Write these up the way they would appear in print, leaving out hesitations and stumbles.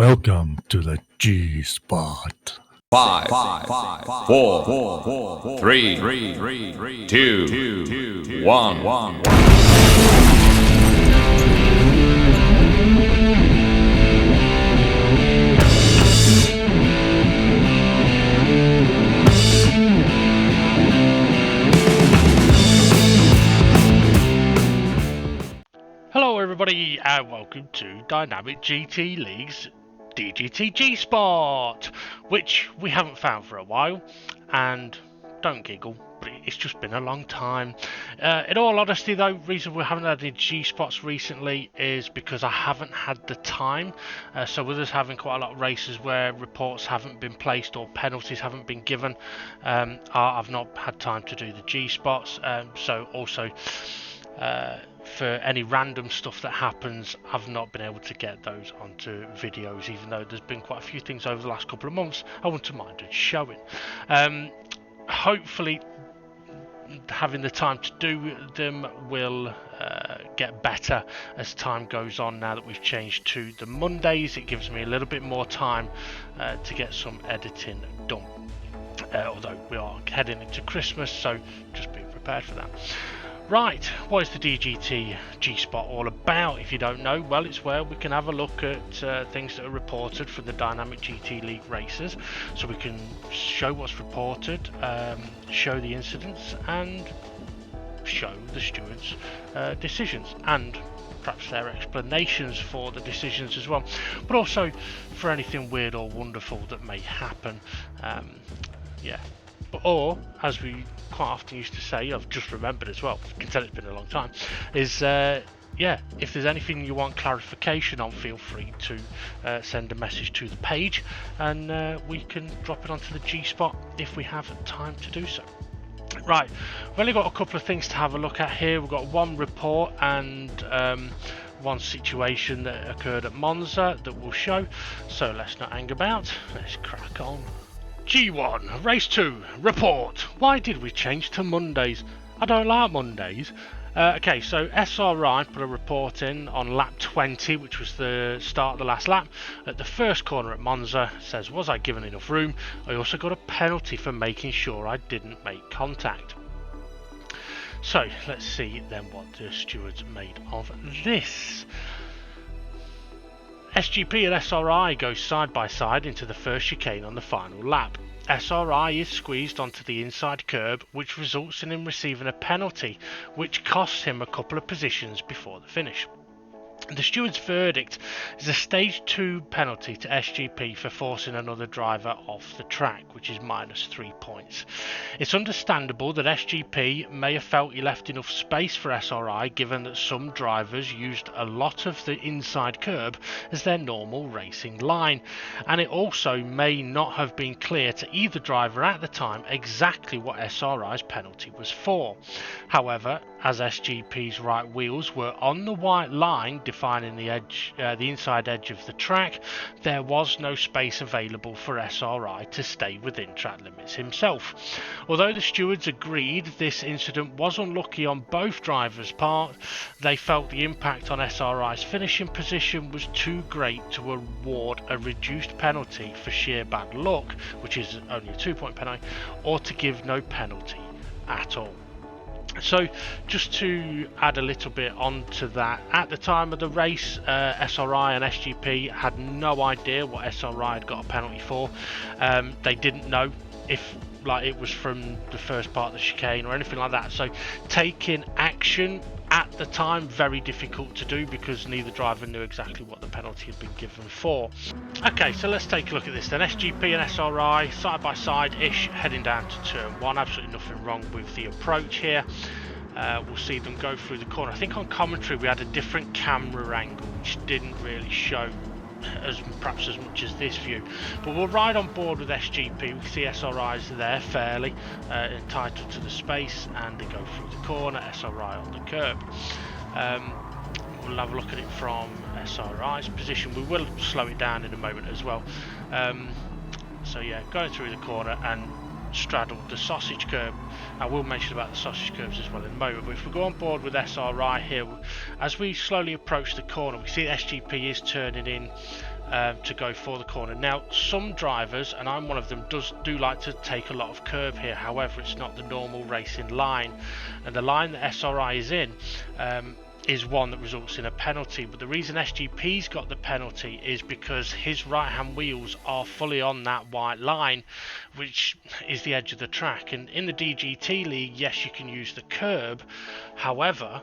Welcome to the G-Spot. Five, four, three, two, one. Hello everybody and welcome to Dynamic GT League's Dgt-G-Spot, which we haven't found for a while, and don't giggle, but it's just been a long time. In all honesty though, the reason we haven't had any G-Spots recently is because I haven't had the time. So with us having quite a lot of races where reports haven't been placed or penalties haven't been given, I've not had time to do the G-Spots, so also for any random stuff that happens, I've not been able to get those onto videos, even though there's been quite a few things over the last couple of months I wouldn't mind showing. Hopefully having the time to do them will get better as time goes on. Now that we've changed to the Mondays, it gives me a little bit more time to get some editing done, although we are heading into Christmas, so just be prepared for that. Right, what is the Dgt-G-Spot all about? If you don't know, well, it's where we can have a look at things that are reported from the Dynamic GT League races, so we can show what's reported, show the incidents, and show the stewards' decisions, and perhaps their explanations for the decisions as well, but also for anything weird or wonderful that may happen. Or, as we quite often used to say, I've just remembered as well, I can tell it's been a long time, is if there's anything you want clarification on, feel free to send a message to the page, and we can drop it onto the G-Spot if we have time to do so. Right, we've only got a couple of things to have a look at here. We've got one report and one situation that occurred at Monza that we'll show, so let's not hang about, let's crack on. G1, Race 2, report. Why did we change to Mondays? I don't like Mondays. Okay, so SRI put a report in on lap 20, which was the start of the last lap. At the first corner at Monza, says, was I given enough room? I also got a penalty for making sure I didn't make contact. So, let's see then what the stewards made of this. SGP and SRI go side by side into the first chicane on the final lap. SRI is squeezed onto the inside curb, which results in him receiving a penalty, which costs him a couple of positions before the finish. The steward's verdict is a stage 2 penalty to SGP for forcing another driver off the track, which is -3 points. It's understandable that SGP may have felt he left enough space for SRI, given that some drivers used a lot of the inside curb as their normal racing line, and it also may not have been clear to either driver at the time exactly what SRI's penalty was for. However, as SGP's right wheels were on the white line defining the edge, the inside edge of the track, there was no space available for SRI to stay within track limits himself. Although the stewards agreed this incident was unlucky on both drivers' part, they felt the impact on SRI's finishing position was too great to award a reduced penalty for sheer bad luck, which is only a 2-point penalty, or to give no penalty at all. So just to add a little bit onto that, at the time of the race, SRI and SGP had no idea what SRI had got a penalty for. They didn't know if it was from the first part of the chicane or anything like that, so taking action at the time, very difficult to do because neither driver knew exactly what the penalty had been given for. Okay, so let's take a look at this then. SGP and SRI side by side-ish heading down to turn 1. Absolutely nothing wrong with the approach here. We'll see them go through the corner. I think on commentary we had a different camera angle which didn't really show perhaps as much as this view, but we'll ride on board with SGP. We see SRI's there fairly entitled to the space, and they go through the corner, SRI on the curb. We'll have a look at it from SRI's position. We will slow it down in a moment as well. So yeah, going through the corner and straddled the sausage curb. I will mention about the sausage curbs as well in a moment, but if we go on board with SRI here, as we slowly approach the corner, we see SGP is turning in to go for the corner. Now, some drivers, and I'm one of them, do like to take a lot of curb here. However, it's not the normal racing line, and the line that SRI is in is one that results in a penalty. But the reason SGP's got the penalty is because his right hand wheels are fully on that white line, which is the edge of the track. And in the DGT league, yes, you can use the curb. However,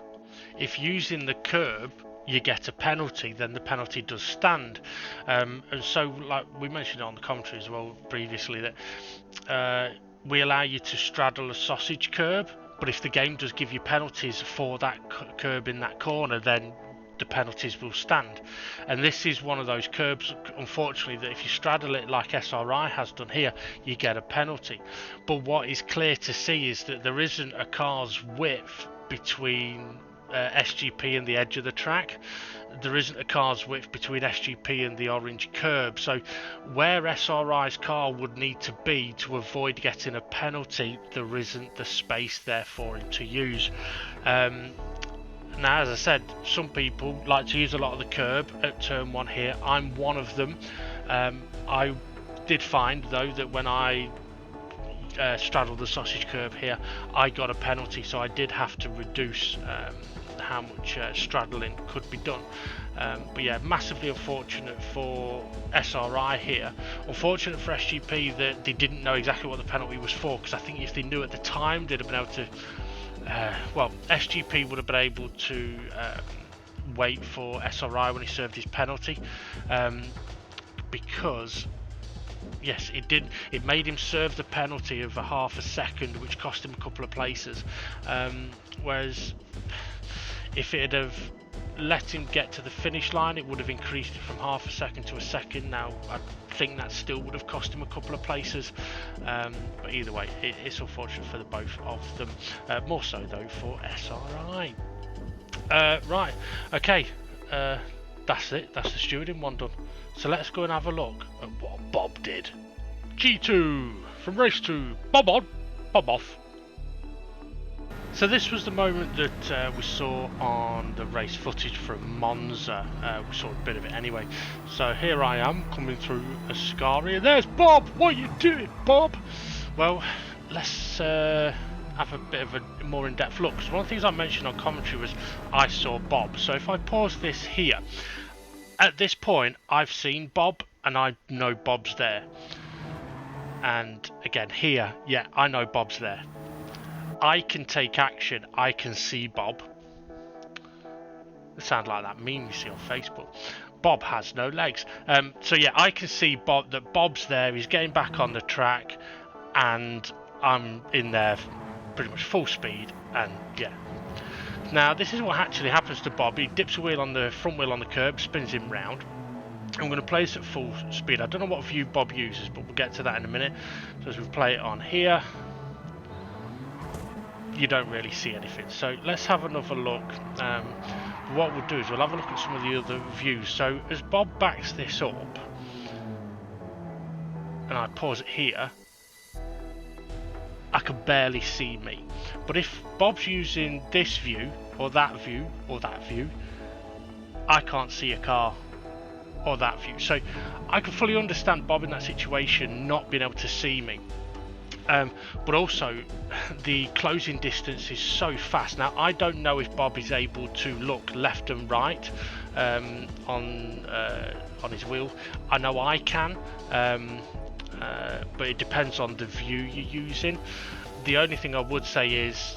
if using the curb you get a penalty, then the penalty does stand. And so, like we mentioned it on the commentary as well previously, that we allow you to straddle a sausage curb, but if the game does give you penalties for that curb in that corner, then the penalties will stand. And this is one of those curbs, unfortunately, that if you straddle it like SRI has done here, you get a penalty. But what is clear to see is that there isn't a car's width between SGP and the edge of the track. There isn't a car's width between SGP and the orange curb. So where SRI's car would need to be to avoid getting a penalty, there isn't the space there for him to use. Now, as I said, some people like to use a lot of the curb at turn 1 here. I'm one of them. I did find, though, that when I straddled the sausage curb here, I got a penalty, so I did have to reduce how much straddling could be done. But yeah, massively unfortunate for SRI here. Unfortunate for SGP that they didn't know exactly what the penalty was for, because I think if they knew at the time, they'd have been able to well, SGP would have been able to wait for SRI when he served his penalty, because yes, it made him serve the penalty of a half a second, which cost him a couple of places, whereas if it had have let him get to the finish line, it would have increased it from half a second to a second. Now, I think that still would have cost him a couple of places, but either way, it's unfortunate for the both of them, more so though for SRI. Right, okay, that's it, that's the stewarding one done. So let's go and have a look at what Bob did. G2 from race 2, Bob on, Bob off. So this was the moment that we saw on the race footage from Monza. We saw a bit of it anyway. So here I am coming through Ascari. There's Bob! What are you doing, Bob? Well, let's have a bit of a more in-depth look. So one of the things I mentioned on commentary was I saw Bob. So if I pause this here, at this point I've seen Bob and I know Bob's there. And again here, yeah, I know Bob's there. I can take action, I can see Bob. It sounds like that meme you see on Facebook. Bob has no legs. So yeah, I can see Bob, that Bob's there, he's getting back on the track, and I'm in there pretty much full speed, and yeah. Now this is what actually happens to Bob. He dips a wheel on the front wheel on the curb, spins him round. I'm going to play this at full speed. I don't know what view Bob uses, but we'll get to that in a minute. So as we play it on here, you don't really see anything. So let's have another look. What we'll do is we'll have a look at some of the other views. So as Bob backs this up, and I pause it here, I can barely see me. But if Bob's using this view, or that view, or that view, I can't see a car, or that view. So I can fully understand Bob in that situation not being able to see me. But also the closing distance is so fast. Now I don't know if Bob is able to look left and right on his wheel. I know I can, but it depends on the view you're using. The only thing I would say is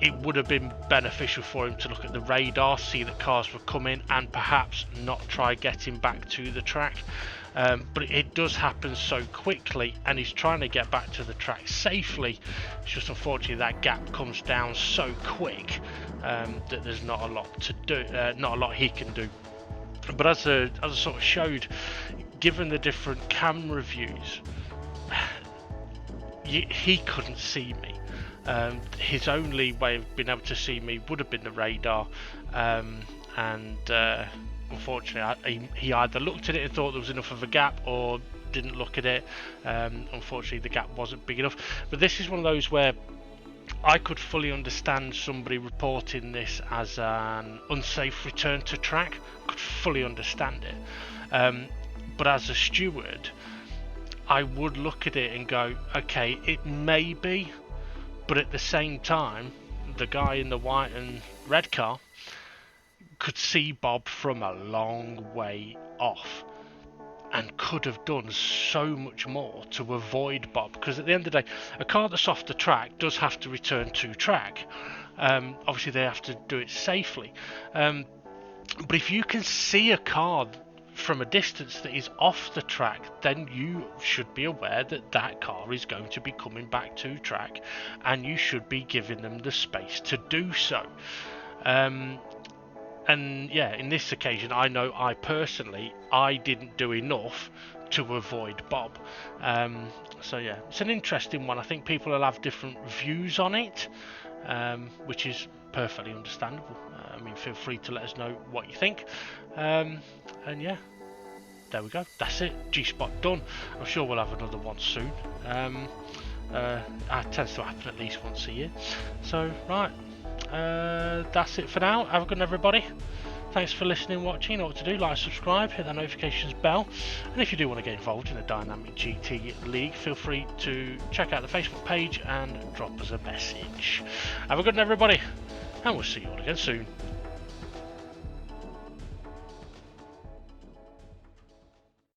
it would have been beneficial for him to look at the radar, see that cars were coming, and perhaps not try getting back to the track. But it does happen so quickly, and he's trying to get back to the track safely. It's just unfortunately that gap comes down so quick that there's not a lot to do, not a lot he can do. But as I sort of showed, given the different camera views, he couldn't see me. His only way of being able to see me would have been the radar, and unfortunately he either looked at it and thought there was enough of a gap, or didn't look at it. Unfortunately the gap wasn't big enough. But this is one of those where I could fully understand somebody reporting this as an unsafe return to track. Could fully understand it. But as a steward, I would look at it and go, okay, it may be, but at the same time, the guy in the white and red car could see Bob from a long way off and could have done so much more to avoid Bob, because at the end of the day, a car that's off the track does have to return to track. Obviously they have to do it safely, but if you can see a car from a distance that is off the track, then you should be aware that that car is going to be coming back to track, and you should be giving them the space to do so. And yeah, in this occasion, I know I personally, I didn't do enough to avoid Bob. So yeah, it's an interesting one. I think people will have different views on it, which is perfectly understandable. I mean, feel free to let us know what you think. And yeah, there we go. That's it. G-Spot done. I'm sure we'll have another one soon. It tends to happen at least once a year. So, right. That's it for now. Have a good one, everybody. Thanks for listening and watching. You know what to do. Like, subscribe, hit that notifications bell. And if you do want to get involved in the Dynamic GT League, feel free to check out the Facebook page and drop us a message. Have a good one, everybody. And we'll see you all again soon.